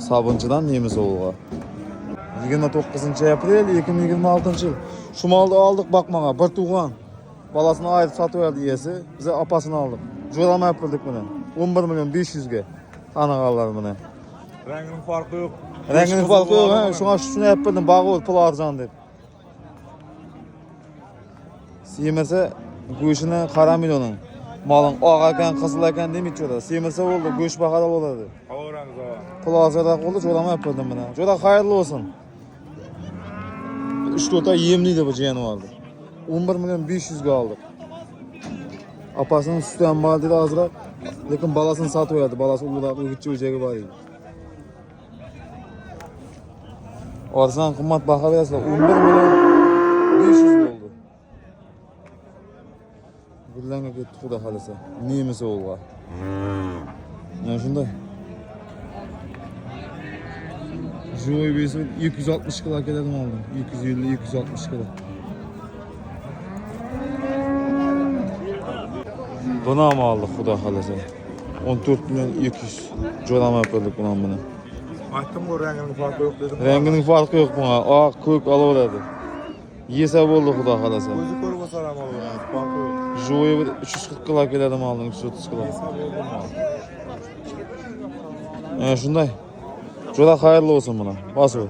Sabuncudan Nemis oğluğa. 29 aprel 2026 yıl. Şu malda aldık bakmağa. Bir tuğan. Balasını ayırıp satıverdi iyisi. Bize apasını aldık. Jolama yapıldık bunu. 11 milyon 500'ge. Anağalar bunu. Renginin farkı yok. Renginin farkı yok ha. Şuna yapırdım. Bağı ol pul arcan deyip. Siymese güşüne kara milyonun. Malın ağarken kızıl eken demeyip çoda. Siymese oldu. Güş bakara oladı. Hava rengi daha. Pul arcadak oldu. Jolama yapırdım buna. Joda hayırlı olsun. 3-4 ay yemliydi bu ciğeni vardı. 11 milyon 500'ge aldık. Apasının sütüyen mal dedi azırak. Lekin balasını satıverdi. Balası uludaq ugitçi öjegi var idi. Arsan kımmat baka verasizlar. 11 milyon 500 oldu. Güllenga ketdi xudo xolasa. Nemis oğulga. Mana shunday. Joy besi 260 kilo keladim aldım. 250-260 kilo. Buna mı aldık xudo xolasa? 14 milyon 200. Jolama yapırdık buna bunu. Aytdım bu renginin farkı yok dedim. Renginin farkı yok buna. Ak, ko'k olaveradi. Yesa bo'ldi xudo xolasa. Gözü korup saram olur. Farkı yok. Joy bir 340 kilo keladim aldım, 330 kilo. Shunday. Joda hayırlı olsun buna. Basıyor.